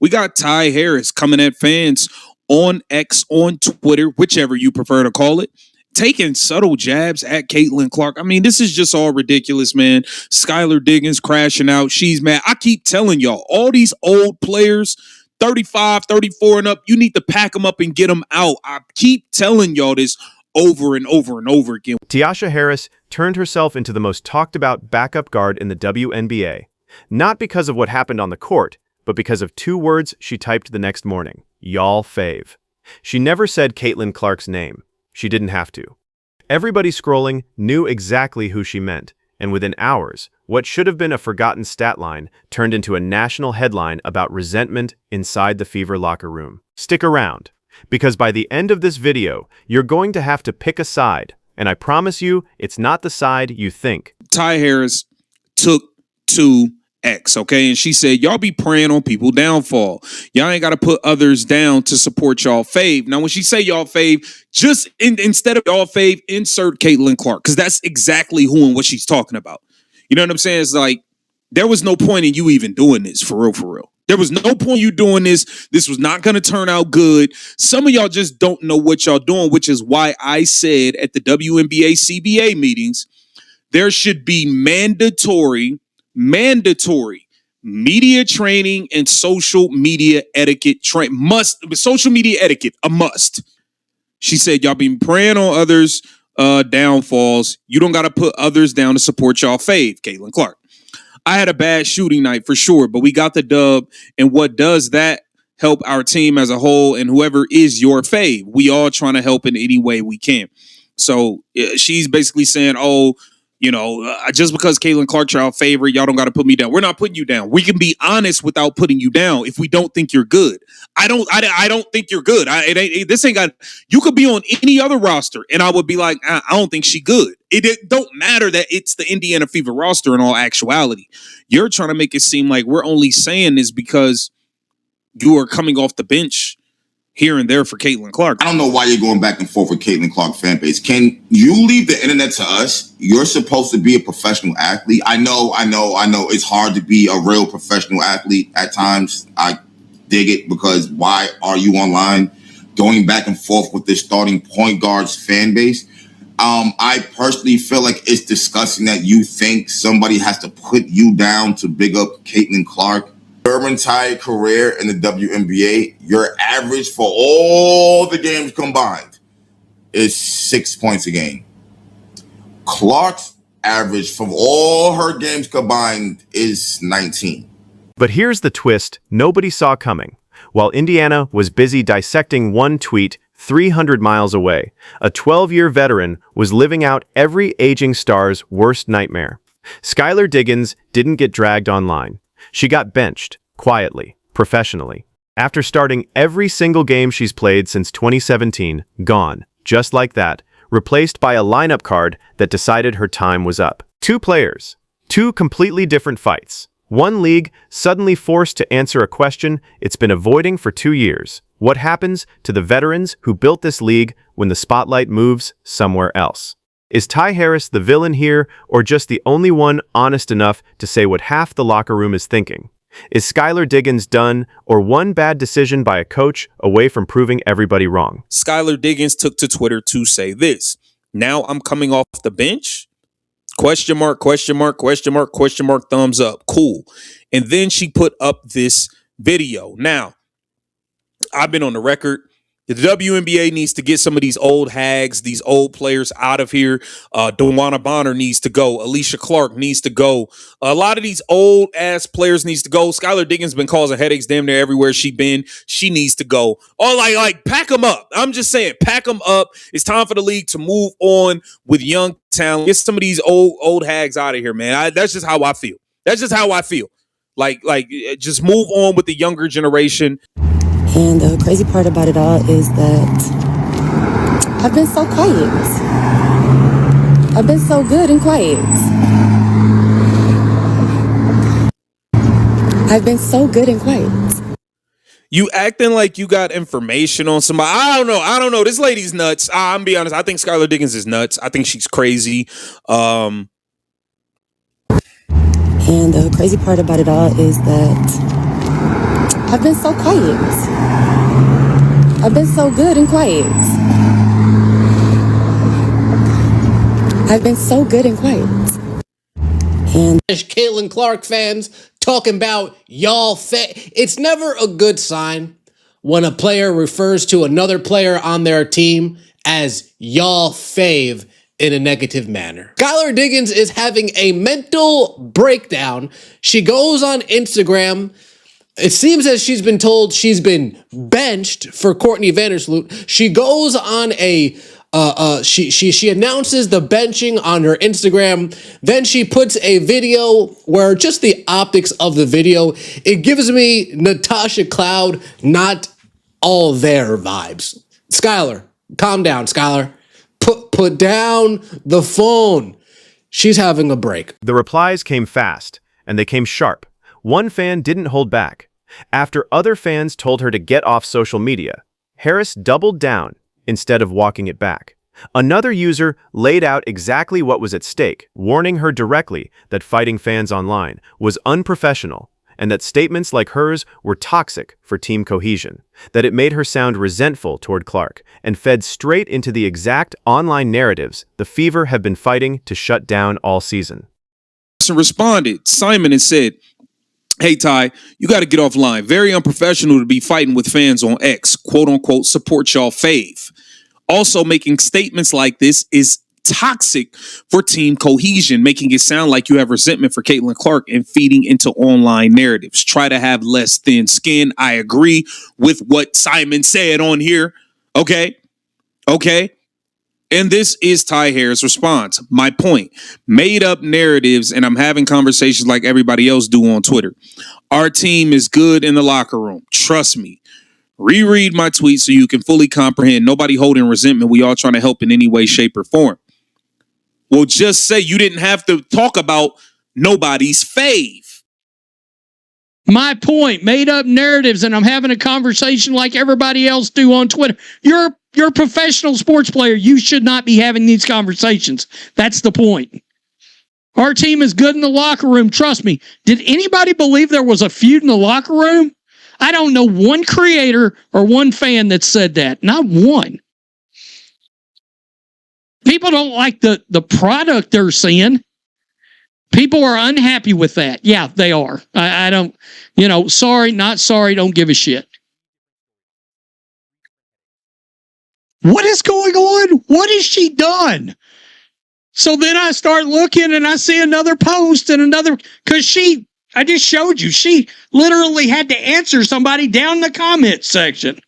We got Ty Harris coming at fans on X, on Twitter, whichever you prefer to call it, taking subtle jabs at Caitlin Clark. I mean, this is just all ridiculous, man. Skylar Diggins crashing out. She's mad. I keep telling y'all, all these old players, 35, 34 and up, you need to pack them up and get them out. I keep telling y'all this over and over and over again. Tiasha Harris turned herself into the most talked about backup guard in the WNBA. Not because of what happened on the court, but because of 2 words she typed the next morning. Y'all fave. She never said Caitlin Clark's name. She didn't have to. Everybody scrolling knew exactly who she meant, and within hours, what should have been a forgotten stat line turned into a national headline about resentment inside the Fever locker room. Stick around, because by the end of this video, you're going to have to pick a side, and I promise you, it's not the side you think. Ty Harris took to X, okay? And she said, y'all be preying on people downfall. Y'all ain't got to put others down to support y'all fave. Now, when she say y'all fave, just instead of y'all fave, insert Caitlin Clark, because that's exactly who and what she's talking about. You know what I'm saying? It's like, there was no point in you even doing this, for real, for real. There was no point you doing this. This was not going to turn out good. Some of y'all just don't know what y'all doing, which is why I said at the WNBA CBA meetings, there should be mandatory media training and social media etiquette social media etiquette, a must. She said, y'all been preying on others' downfalls. You don't got to put others down to support y'all fave, Caitlin Clark. I had a bad shooting night for sure, but we got the dub. And what does that help our team as a whole and whoever is your fave? We all trying to help in any way we can. So she's basically saying, oh, you know, just because Caitlin Clark's our favorite, y'all don't got to put me down. We're not putting you down. We can be honest without putting you down if we don't think you're good. I don't think you're good. This ain't got. You could be on any other roster, and I would be like, I don't think she good. It don't matter that it's the Indiana Fever roster in all actuality. You're trying to make it seem like we're only saying this because you are coming off the bench here and there for Caitlin Clark. I don't know why you're going back and forth with Caitlin Clark fan base. Can you leave the internet to us? You're supposed to be a professional athlete. I know. It's hard to be a real professional athlete at times. I dig it, because why are you online going back and forth with this starting point guard's fan base? I personally feel like it's disgusting that you think somebody has to put you down to big up Caitlin Clark. Your entire career in the WNBA, your average for all the games combined is 6 points a game. Clark's average from all her games combined is 19. But here's the twist nobody saw coming. While Indiana was busy dissecting one tweet 300 miles away, a 12-year veteran was living out every aging star's worst nightmare. Skylar Diggins didn't get dragged online. She got benched, quietly, professionally. After starting every single game she's played since 2017, gone, just like that, replaced by a lineup card that decided her time was up. 2 players, 2 completely different fights. One league suddenly forced to answer a question it's been avoiding for 2 years. What happens to the veterans who built this league when the spotlight moves somewhere else? Is Ty Harris the villain here, or just the only one honest enough to say what half the locker room is thinking? Is Skylar Diggins done, or one bad decision by a coach away from proving everybody wrong? Skylar Diggins took to Twitter to say this. Now I'm coming off the bench? Question mark, question mark, question mark, question mark, thumbs up. Cool. And then she put up this video. Now, I've been on the record. The WNBA needs to get some of these old hags, these old players out of here. Dewana Bonner needs to go. Alicia Clark needs to go. A lot of these old ass players needs to go. Skylar Diggins been causing headaches damn near everywhere she been. She needs to go. Oh, like pack them up. I'm just saying, pack them up. It's time for the league to move on with young talent. Get some of these old hags out of here, man. That's just how I feel. That's just how I feel. Like just move on with the younger generation. And the crazy part about it all is that I've been so quiet. I've been so good and quiet. I've been so good and quiet. You acting like you got information on somebody. I don't know. This lady's nuts. I'm be honest. I think Skylar Diggins is nuts. I think she's crazy. And the crazy part about it all is that I've been so quiet. I've been so good and quiet. I've been so good and quiet. And Caitlin Clark fans talking about y'all it's never a good sign when a player refers to another player on their team as y'all fave in a negative manner. Skylar Diggins is having a mental breakdown. She goes on Instagram. It seems as she's been told she's been benched for Courtney Vandersloot. She goes on a she announces the benching on her Instagram. Then she puts a video where just the optics of the video, it gives me Natasha Cloud, not all there vibes. Skylar, calm down, Skylar. Put down the phone. She's having a break. The replies came fast, and they came sharp. One fan didn't hold back. After other fans told her to get off social media, Harris doubled down instead of walking it back. Another user laid out exactly what was at stake, warning her directly that fighting fans online was unprofessional and that statements like hers were toxic for team cohesion, that it made her sound resentful toward Clark and fed straight into the exact online narratives the Fever have been fighting to shut down all season. Responded, Simon, and said, "Hey, Ty, you got to get offline. Very unprofessional to be fighting with fans on X, quote unquote, support y'all fave. Also, making statements like this is toxic for team cohesion, making it sound like you have resentment for Caitlin Clark and feeding into online narratives. Try to have less thin skin." I agree with what Simon said on here. Okay. And this is Ty Harris' response. My point, made up narratives, and I'm having conversations like everybody else do on Twitter. Our team is good in the locker room. Trust me. Reread my tweet so you can fully comprehend. Nobody holding resentment. We all trying to help in any way, shape, or form. Well, just say you didn't have to talk about nobody's fave. My point, made up narratives, and I'm having a conversation like everybody else do on Twitter. You're a professional sports player. You should not be having these conversations. That's the point. Our team is good in the locker room. Trust me. Did anybody believe there was a feud in the locker room? I don't know one creator or one fan that said that. Not one. People don't like the product they're seeing. People are unhappy with that. Yeah, they are. I don't, sorry, not sorry, don't give a shit. What is going on? What has she done? So then I start looking and I see another post and another, because I just showed you, she literally had to answer somebody down in the comment section.